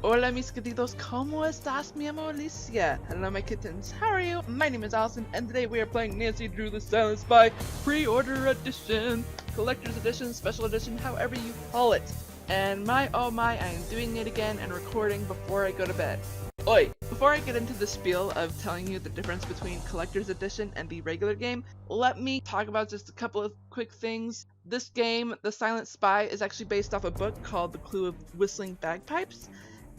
Hola mis queridos, ¿cómo estás mi amor Alicia? Hello my kittens, how are you? My name is Allison and today we are playing Nancy Drew the Silent Spy Pre-Order Edition, Collector's Edition, Special Edition, however you call it. And my oh my, I am doing it again and recording before I go to bed. Oi! Before I get into the spiel of telling you the difference between Collector's Edition and the regular game, let me talk about just a couple of quick things. This game, The Silent Spy, is actually based off a book called The Clue of Whistling Bagpipes,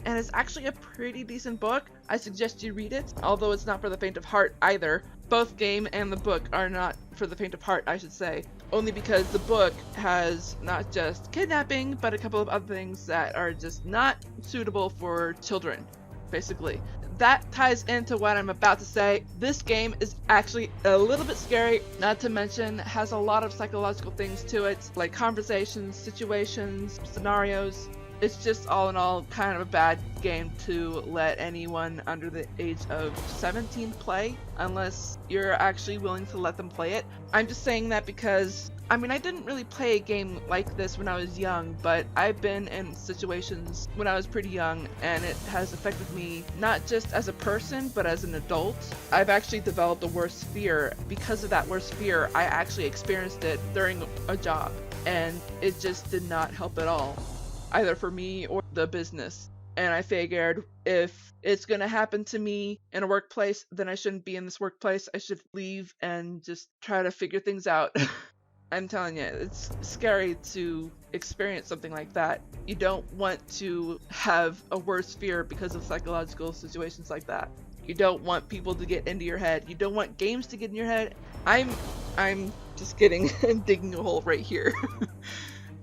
and it's actually a pretty decent book. I suggest you read it, although it's not for the faint of heart either. Both game and the book are not for the faint of heart, I should say, only because the book has not just kidnapping, but a couple of other things that are just not suitable for children, basically. That ties into what I'm about to say. This game is actually a little bit scary, not to mention has a lot of psychological things to it, like conversations, situations, scenarios. It's just all in all kind of a bad game to let anyone under the age of 17 play, unless you're actually willing to let them play it. I'm just saying that because, I mean, I didn't really play a game like this when I was young, but I've been in situations when I was pretty young, and it has affected me not just as a person, but as an adult. I've actually developed a worse fear. Because of that worse fear, I actually experienced it during a job, and it just did not help at all, either for me or the business. And I figured if it's gonna happen to me in a workplace, then I shouldn't be in this workplace. I should leave and just try to figure things out. I'm telling you, it's scary to experience something like that. You don't want to have a worse fear because of psychological situations like that. You don't want people to get into your head. You don't want games to get in your head. I'm just kidding and digging a hole right here.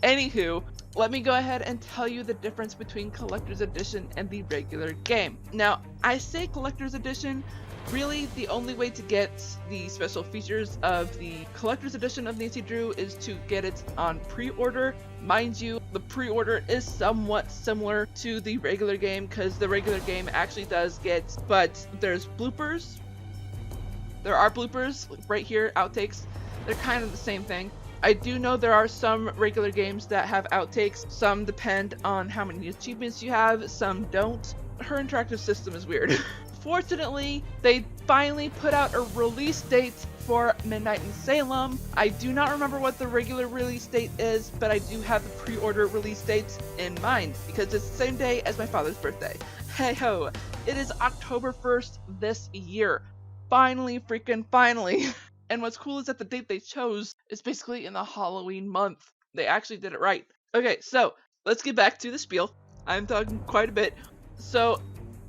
Anywho, let me go ahead and tell you the difference between Collector's Edition and the regular game. Now, I say Collector's Edition, really the only way to get the special features of the Collector's Edition of Nancy Drew is to get it on pre-order. Mind you, the pre-order is somewhat similar to the regular game because the regular game actually does get, but there's bloopers. There are bloopers right here, outtakes. They're kind of the same thing. I do know there are some regular games that have outtakes. Some depend on how many achievements you have, some don't. Her interactive system is weird. Fortunately, they finally put out a release date for Midnight in Salem. I do not remember what the regular release date is, but I do have the pre-order release date in mind because it's the same day as my father's birthday. Hey ho, it is October 1st this year. Finally, freaking finally. And what's cool is that the date they chose is basically in the Halloween month. They actually did it right. Okay, so let's get back to the spiel. I'm talking quite a bit. So,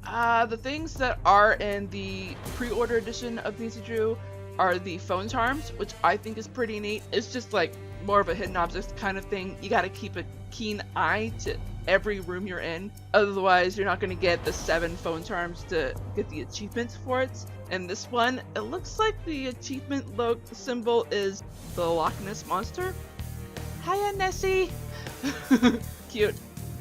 the things that are in the pre-order edition of Nancy Drew are the phone charms, which I think is pretty neat. It's just like more of a hidden object kind of thing. You gotta keep a keen eye to every room you're in. Otherwise, you're not gonna get the 7 phone charms to get the achievements for it. And this one, it looks like the achievement symbol is the Loch Ness Monster. Hiya, Nessie! Cute.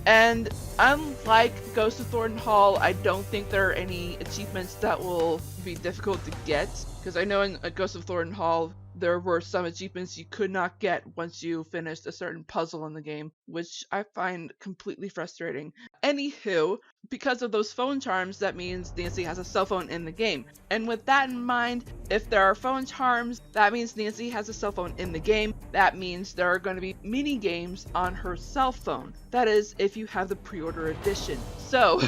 And unlike Ghost of Thornton Hall, I don't think there are any achievements that will be difficult to get. Because I know in Ghost of Thornton Hall, there were some achievements you could not get once you finished a certain puzzle in the game, which I find completely frustrating. Anywho, because of those phone charms, that means Nancy has a cell phone in the game. And with that in mind, if there are phone charms, that means Nancy has a cell phone in the game. That means there are going to be mini games on her cell phone. That is, if you have the pre-order edition. So,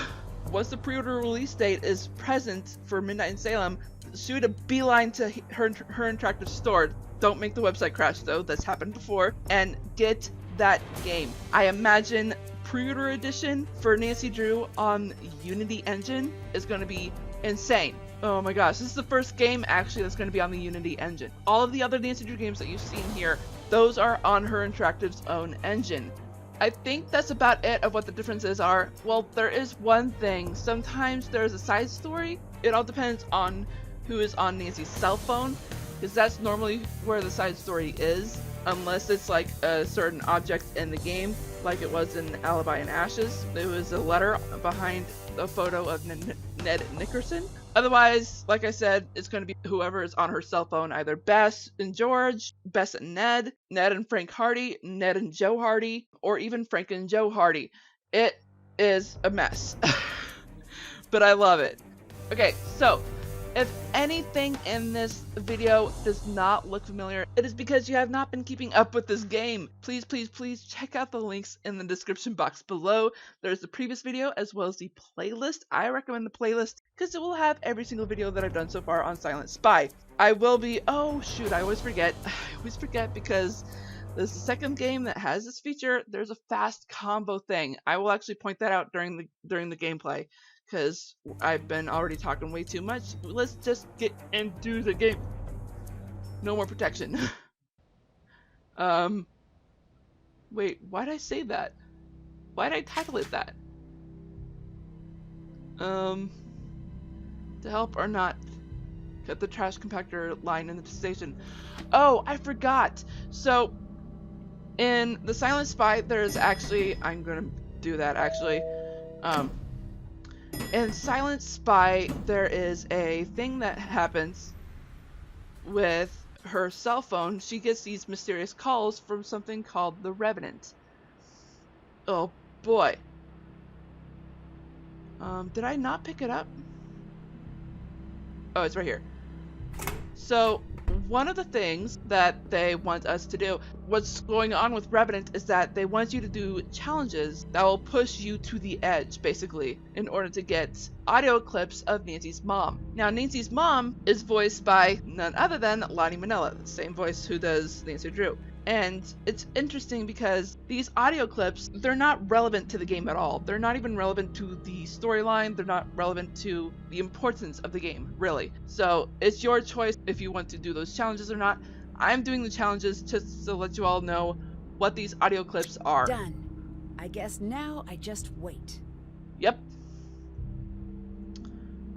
once the pre-order release date is present for Midnight in Salem, shoot a beeline to her interactive store. Don't make the website crash though, that's happened before, and get that game. I imagine pre-order edition for Nancy Drew on Unity engine is going to be insane. Oh my gosh, this is the first game actually that's going to be on the Unity engine. All of the other Nancy Drew games that you've seen here, those are on her interactive's own engine. I think that's about it of what the differences are. Well, there is one thing. Sometimes there's a side story. It all depends on who is on Nancy's cell phone, because that's normally where the side story is, unless it's like a certain object in the game, like it was in Alibi and Ashes. It was a letter behind a photo of Ned Nickerson. Otherwise, like I said, it's going to be whoever is on her cell phone, either Bess and George, Bess and Ned, Ned and Frank Hardy, Ned and Joe Hardy, or even Frank and Joe Hardy. It is a mess. But I love it. Okay, so if anything in this video does not look familiar, it is because you have not been keeping up with this game. Please, please, please check out the links in the description box below. There's the previous video as well as the playlist. I recommend the playlist because it will have every single video that I've done so far on Silent Spy. I will be, oh shoot, I always forget. I always forget because this is the second game that has this feature. There's a fast combo thing. I will actually point that out during the gameplay, because I've been already talking way too much. Let's just get into the game. No more protection. Wait, why did I say that? Why did I title it that? To help or not, cut the trash compactor line in the station. Oh, I forgot. So, in the Silent Spy, there's actually, I'm gonna do that actually. In Silent Spy, there is a thing that happens with her cell phone. She gets these mysterious calls from something called the Revenant. Oh boy. Did I not pick it up? Oh, it's right here. So, one of the things that they want us to do, what's going on with Revenant is that they want you to do challenges that will push you to the edge, basically, in order to get audio clips of Nancy's mom. Now, Nancy's mom is voiced by none other than Lottie Manella, the same voice who does Nancy Drew. And it's interesting because these audio clips, they're not relevant to the game at all. They're not even relevant to the storyline. They're not relevant to the importance of the game, really. So it's your choice if you want to do those challenges or not. I'm doing the challenges just to let you all know what these audio clips are. Done. I guess now I just wait. Yep.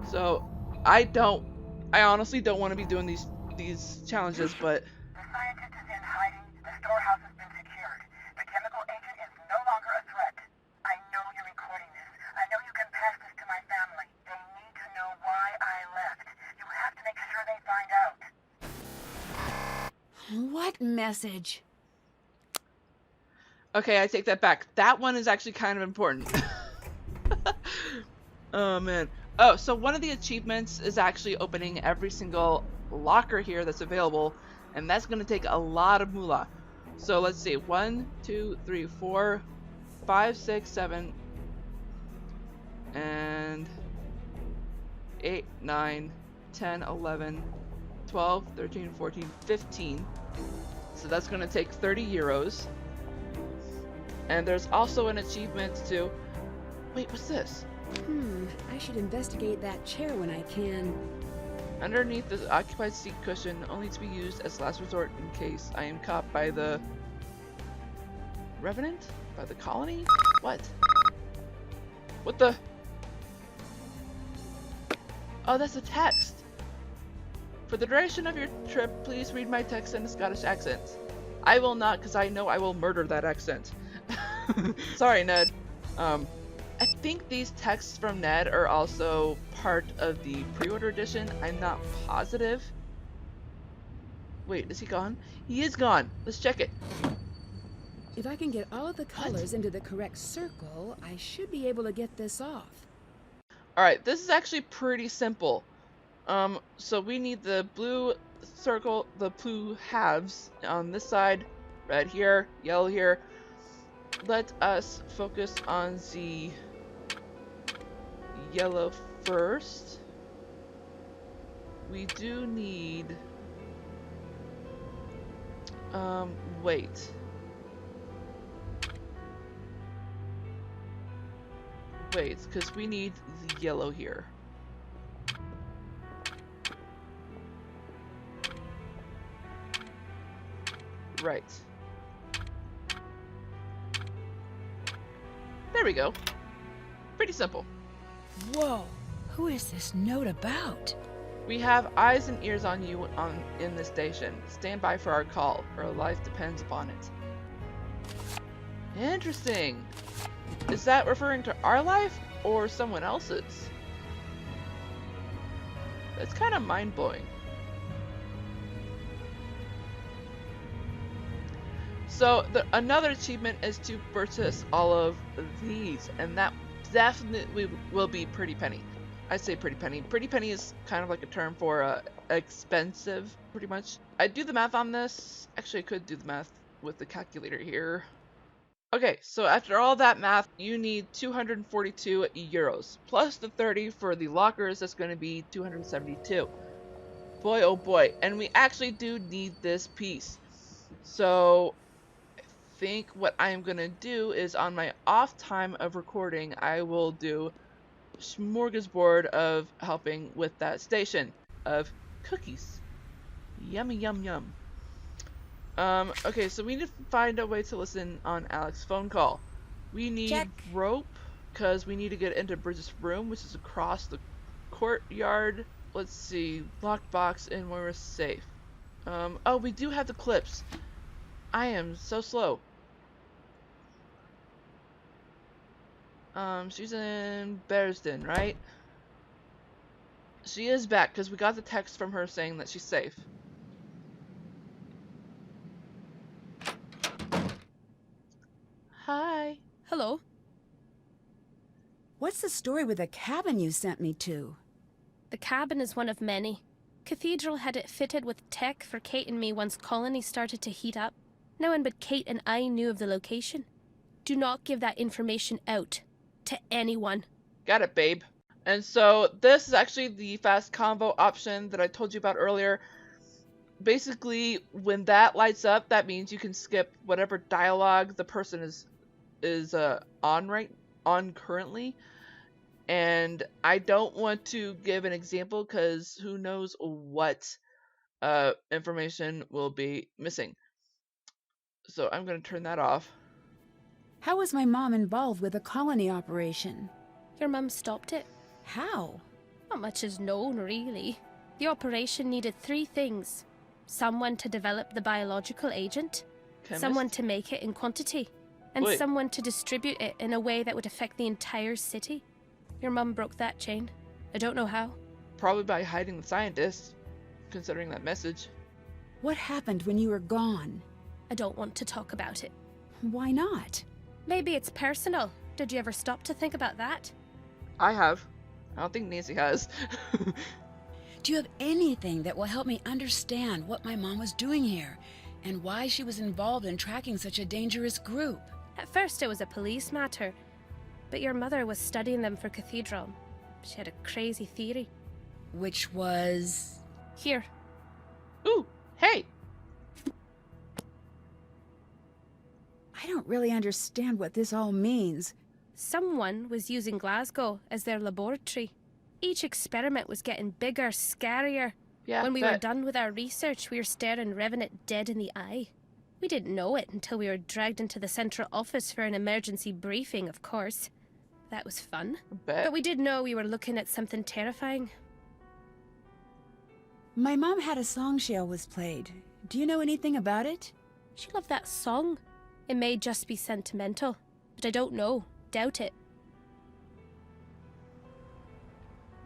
So I honestly don't want to be doing these challenges, but The scientist is in hiding. The storehouse has been secured. The chemical agent is no longer a threat. I know you're recording this. I know you can pass this to my family. They need to know why I left. You have to make sure they find out. What message? okay, I take that back. That one is actually kind of important. Oh man. Oh, so one of the achievements is actually opening every single locker here that's available, and that's going to take a lot of moolah. So let's see, 1, 2, 3, 4, 5, 6, 7, and 8, 9, 10, 11, 12, 13, 14, 15. So that's going to take 30 euros. And there's also an achievement to... Wait, what's this? I should investigate that chair when I can. Underneath the occupied seat cushion, only to be used as last resort in case I am caught by the... Revenant? By the colony? What? What the... Oh, that's a text! For the duration of your trip, please read my text in a Scottish accent. I will not, because I know I will murder that accent. Sorry, Ned. I think these texts from Ned are also part of the pre-order edition. I'm not positive. Wait, is he gone? He is gone. Let's check it. If I can get all of the colors into the correct circle, I should be able to get this off. Alright, this is actually pretty simple. So we need the blue circle, the blue halves on this side, red here, yellow here. Let us focus on the yellow first. We do need... wait. Wait, because we need the yellow here. Right. There we go. Pretty simple. Whoa, who is this note about? We have eyes and ears on you in the station. Stand by for our call. Our life depends upon it. Interesting. Is that referring to our life or someone else's? That's kind of mind-blowing. So another achievement is to purchase all of these, and that definitely will be Pretty Penny. I say Pretty Penny. Pretty Penny is kind of like a term for expensive, pretty much. I'd do the math on this. Actually, I could do the math with the calculator here. Okay, so after all that math, you need 242 euros. Plus the 30 for the lockers, that's going to be 272. Boy, oh boy. And we actually do need this piece. So I think what I'm going to do is on my off time of recording, I will do smorgasbord of helping with that station of cookies. Yummy, yum, yum. Okay, so we need to find a way to listen on Alex's phone call. We need Check. rope, because we need to get into Bridget's room, which is across the courtyard. Let's see, locked box and Moira's safe. Oh, we do have the clips. I am so slow. She's in Bearsden, right? She is back, because we got the text from her saying that she's safe. Hi. Hello? What's the story with the cabin you sent me to? The cabin is one of many. Cathedral had it fitted with tech for Kate and me once colony started to heat up. No one but Kate and I knew of the location. Do not give that information out to anyone. Got it, babe. And so this is actually the fast convo option that I told you about earlier. Basically, when that lights up, that means you can skip whatever dialogue the person is on currently. And I don't want to give an example because who knows what information will be missing. So I'm going to turn that off. How was my mom involved with the colony operation? Your mum stopped it. How? Not much is known, really. The operation needed 3 things. Someone to develop the biological agent, Chemist? someone to make it in quantity, and Wait. someone to distribute it in a way that would affect the entire city. Your mum broke that chain. I don't know how. Probably by hiding the scientists, considering that message. What happened when you were gone? I don't want to talk about it. Why not? Maybe it's personal. Did you ever stop to think about that? I have. I don't think Nancy has. Do you have anything that will help me understand what my mom was doing here and why she was involved in tracking such a dangerous group? At first it was a police matter, but your mother was studying them for Cathedral. She had a crazy theory. Which was... Here, Ooh, hey! I don't really understand what this all means. someone was using Glasgow as their laboratory. Each experiment was getting bigger, scarier. Yeah, When we were done with our research, we were staring Revenant dead in the eye. We didn't know it until we were dragged into the central office for an emergency briefing, of course. That was fun. bet. But we did know we were looking at something terrifying. My mom had a song she always played. Do you know anything about it? She loved that song. It may just be sentimental, but I don't know. Doubt it.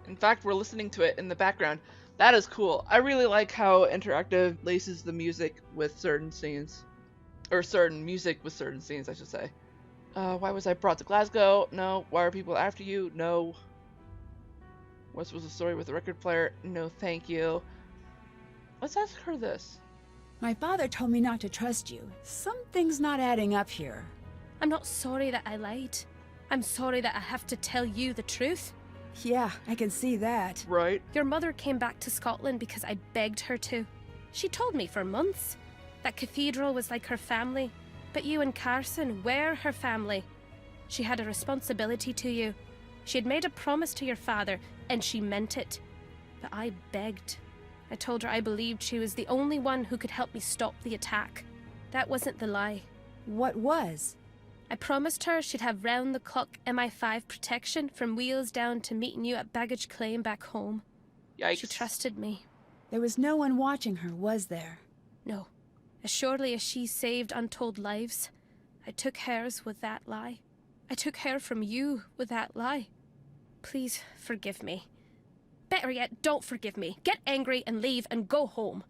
In fact, we're listening to it in the background. That is cool. I really like how Interactive laces the music with certain scenes. Or certain music with certain scenes, I should say. Why was I brought to Glasgow? No. Why are people after you? No. What was the story with the record player? No, thank you. Let's ask her this. My father told me not to trust you. Something's not adding up here. I'm not sorry that I lied. I'm sorry that I have to tell you the truth. Yeah, I can see that. Right? Your mother came back to Scotland because I begged her to. She told me for months that Cathedral was like her family, but you and Carson were her family. She had a responsibility to you. She had made a promise to your father, and she meant it. But I begged. I told her I believed she was the only one who could help me stop the attack. That wasn't the lie. What was? I promised her she'd have round-the-clock MI5 protection from wheels down to meeting you at baggage claim back home. Yikes. She trusted me. There was no one watching her, was there? No. As surely as she saved untold lives, I took hers with that lie. I took her from you with that lie. Please forgive me. Better yet, don't forgive me. Get angry and leave and go home.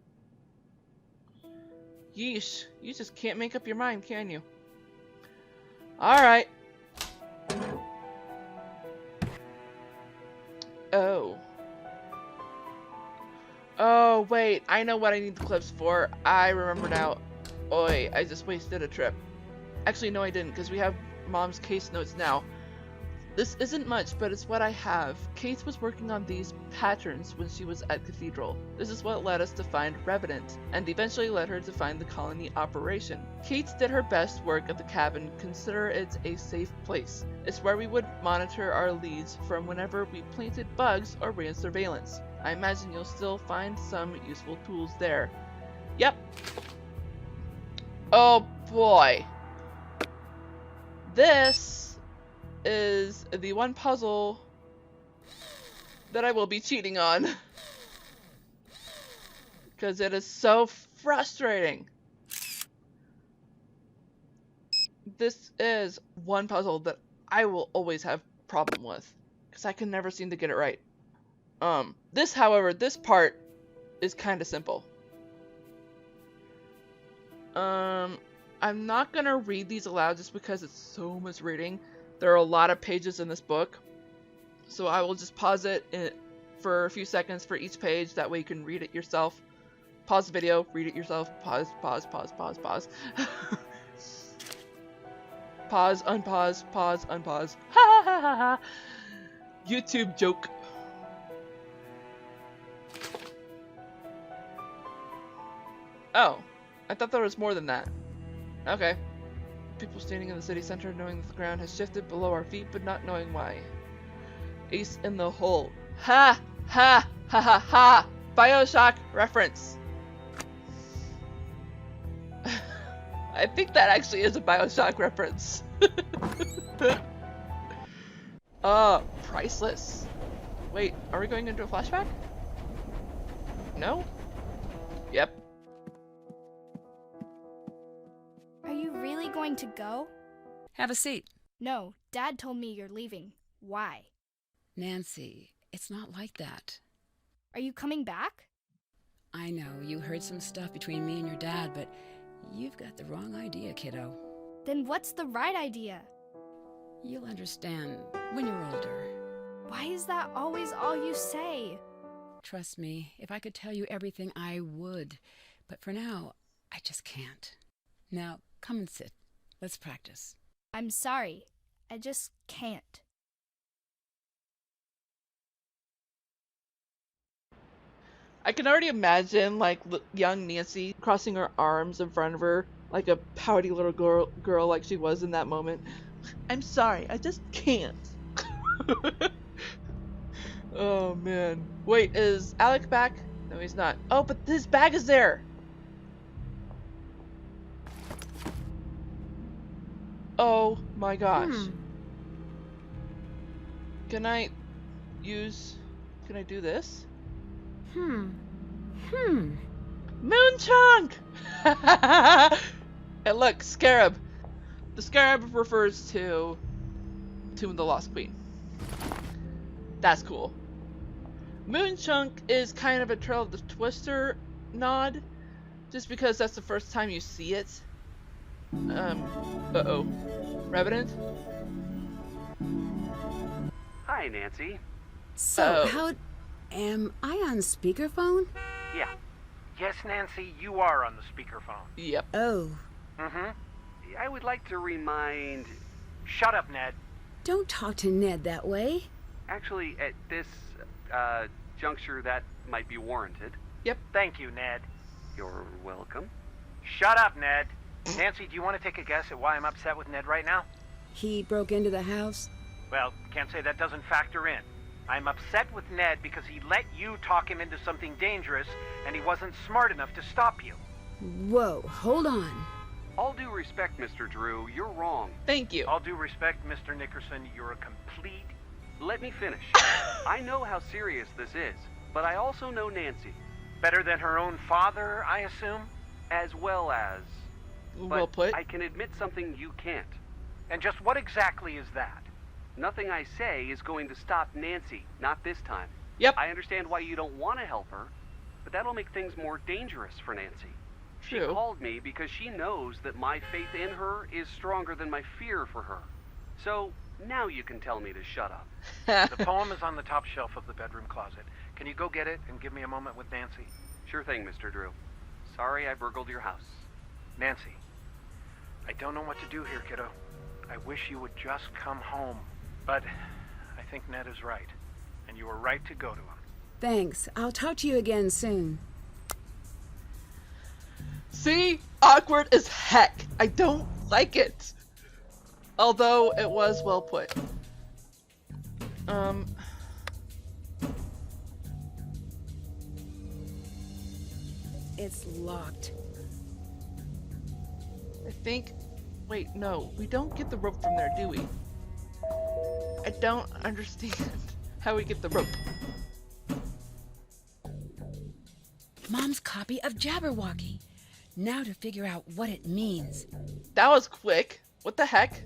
Yeesh. You just can't make up your mind, can you? Alright. Oh. Oh, wait. I know what I need the clips for. I remember now. Oi, I just wasted a trip. Actually, no I didn't, because we have Mom's case notes now. This isn't much, but it's what I have. Kate was working on these patterns when she was at Cathedral. This is what led us to find Revenant, and eventually led her to find the colony operation. Kate did her best work at the cabin, consider it a safe place. It's where we would monitor our leads from whenever we planted bugs or ran surveillance. I imagine you'll still find some useful tools there. Yep. Oh boy. This is the one puzzle that I will be cheating on. Because it is so frustrating. This is one puzzle that I will always have a problem with. Because I can never seem to get it right. However, this part is kind of simple. I'm not gonna read these aloud just because it's so much reading. There are a lot of pages in this book, so I will just pause it for a few seconds for each page. That way you can read it yourself. Pause the video, read it yourself. Pause, pause, pause, pause, pause. Pause, unpause, pause, unpause. Ha ha ha ha! YouTube joke. Oh, I thought there was more than that. Okay. People standing in the city center knowing that the ground has shifted below our feet but not knowing why. Ace in the hole. Ha! Ha! Ha ha ha! Bioshock reference. I think that actually is a Bioshock reference. Priceless. Wait, are we going into a flashback? No? Yep. Are you really going to go? Have a seat. No, Dad told me you're leaving. Why? Nancy, it's not like that. Are you coming back? I know you heard some stuff between me and your dad, but you've got the wrong idea, kiddo. Then what's the right idea? You'll understand when you're older. Why is that always all you say? Trust me, if I could tell you everything, I would. But for now, I just can't. Now, come and sit. Let's practice. I'm sorry. I just can't. I can already imagine, like, young Nancy crossing her arms in front of her, like a pouty little girl like she was in that moment. I'm sorry, I just can't. Oh, man. Wait, is Alec back? No, he's not. Oh, but his bag is there! Oh my gosh. Can I do this? Moon Chunk! And look, Scarab. The Scarab refers to Tomb of the Lost Queen. That's cool. Moon Chunk is kind of a Trail of the Twister nod, just because that's the first time you see it. Uh-oh. Revenant? Hi, Nancy. So, Oh. how... Am I on speakerphone? Yeah. Yes, Nancy, you are on the speakerphone. Yep. Oh. Mm-hmm. I would like to remind... Shut up, Ned. Don't talk to Ned that way. Actually, at this, juncture, that might be warranted. Yep. Thank you, Ned. You're welcome. Shut up, Ned. Nancy, do you want to take a guess at why I'm upset with Ned right now? He broke into the house? Well, can't say that doesn't factor in. I'm upset with Ned because he let you talk him into something dangerous, and he wasn't smart enough to stop you. Whoa, hold on. All due respect, Mr. Drew, you're wrong. Thank you. All due respect, Mr. Nickerson, you're a complete... Let me finish. I know how serious this is, but I also know Nancy. Better than her own father, I assume? As well as... Well put. I can admit something you can't. And just what exactly is that? Nothing I say is going to stop Nancy, not this time. Yep. I understand why you don't want to help her, but that'll make things more dangerous for Nancy. She True. called me because she knows that my faith in her is stronger than my fear for her. So, Now you can tell me to shut up. The poem is on the top shelf of the bedroom closet. Can you go get it and give me a moment with Nancy? Sure thing, Mr. Drew. Sorry I burgled your house. Nancy, I don't know what to do here, kiddo. I wish you would just come home. But I think Ned is right, and you were right to go to him. Thanks. I'll talk to you again soon. See? Awkward as heck. I don't like it. Although it was well put. It's locked. I think... Wait, no. We don't get the rope from there, do we? I don't understand how we get the rope. Mom's copy of Jabberwocky. Now to figure out what it means. That was quick. What the heck?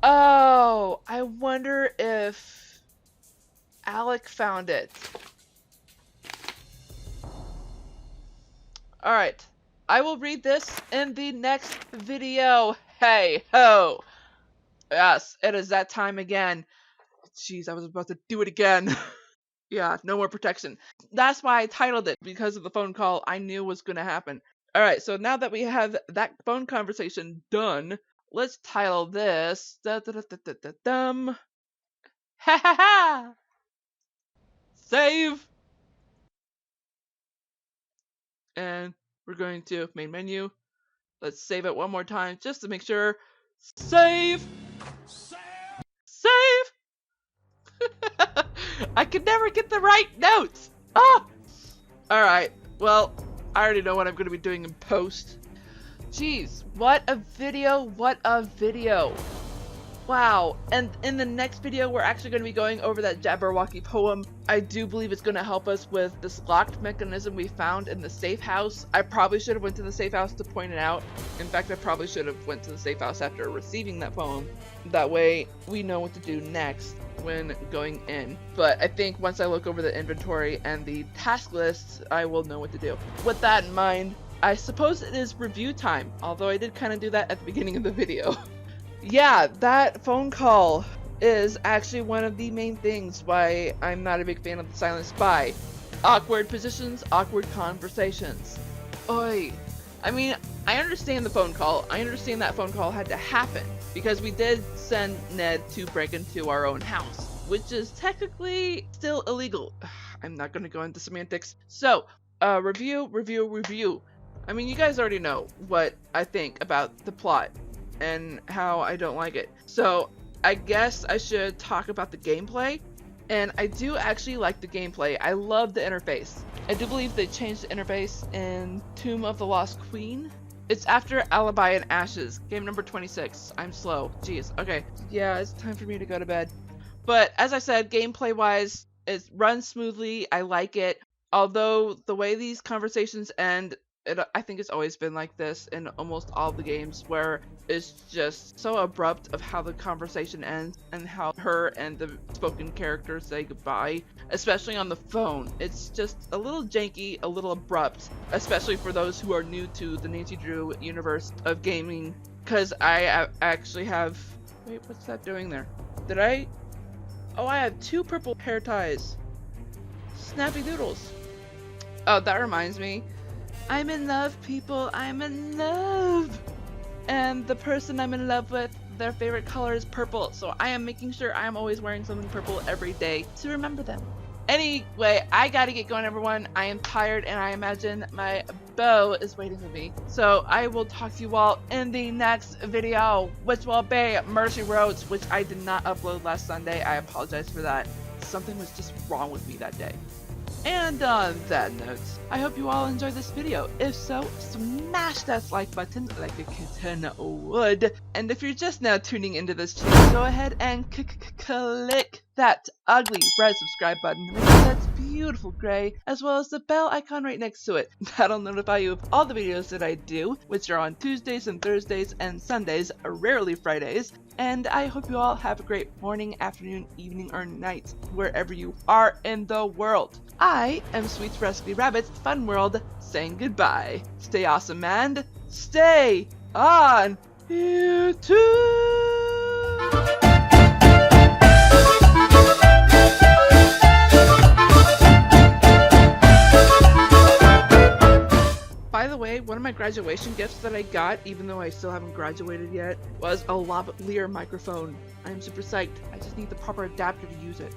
Oh, I wonder if Alec found it. Alright, I will read this in the next video. Hey ho! Yes, it is that time again. Jeez, I was about to do it again. Yeah, no more protection. That's why I titled it, because of the phone call I knew was going to happen. Alright, so now that we have that phone conversation done, let's title this... Ha ha ha! Save! And we're going to main menu. Let's save it one more time just to make sure. Save! Save! I could never get the right notes! Ah! Alright, well, I already know what I'm going to be doing in post. Jeez, what a video, what a video. Wow, and in the next video we're actually going to be going over that Jabberwocky poem. I do believe it's going to help us with this locked mechanism we found in the safe house. I probably should have went to the safe house to point it out. In fact, I probably should have went to the safe house after receiving that poem. That way we know what to do next when going in. But I think once I look over the inventory and the task lists, I will know what to do. With that in mind, I suppose it is review time, although I did kind of do that at the beginning of the video. Yeah, that phone call is actually one of the main things why I'm not a big fan of the Silent Spy. Awkward positions, awkward conversations. Oi. I mean, I understand the phone call. I understand that phone call had to happen because we did send Ned to break into our own house, which is technically still illegal. I'm not going to go into semantics. So, review. I mean, you guys already know what I think about the plot and how I don't like it. So I guess I should talk about the gameplay. And I do actually like the gameplay. I love the interface. I do believe they changed the interface in Tomb of the Lost Queen. It's after Alibi and Ashes, game number 26. I'm slow. Jeez. Okay. Yeah, it's time for me to go to bed. But as I said, gameplay wise, it runs smoothly. I like it. Although the way these conversations end, I think it's always been like this in almost all the games, where it's just so abrupt of how the conversation ends and how her and the spoken character say goodbye, especially on the phone. It's just a little janky, a little abrupt, especially for those who are new to the Nancy Drew universe of gaming, because I actually have... Wait, what's that doing there? Did I... Oh, I have 2 purple hair ties. Snappy doodles. Oh, that reminds me. I'm in love, people. I'm in love. And the person I'm in love with, their favorite color is purple. So I am making sure I'm always wearing something purple every day to remember them. Anyway, I gotta get going, everyone. I am tired and I imagine my beau is waiting for me. So I will talk to you all in the next video, which will be Mercy Roads, which I did not upload last Sunday. I apologize for that. Something was just wrong with me that day. And on that note, I hope you all enjoyed this video. If so, smash that like button like a kitten would. And if you're just now tuning into this channel, go ahead and click that ugly red subscribe button that's beautiful gray, as well as the bell icon right next to it. That'll notify you of all the videos that I do, which are on Tuesdays and Thursdays and Sundays, rarely Fridays. And I hope you all have a great morning, afternoon, evening, or night, wherever you are in the world. I am Sweet Rescue Rabbit's Fun World, saying goodbye. Stay awesome and stay on Here too. By the way, one of my graduation gifts that I got, even though I still haven't graduated yet, was a lavalier microphone. I'm super psyched. I just need the proper adapter to use it.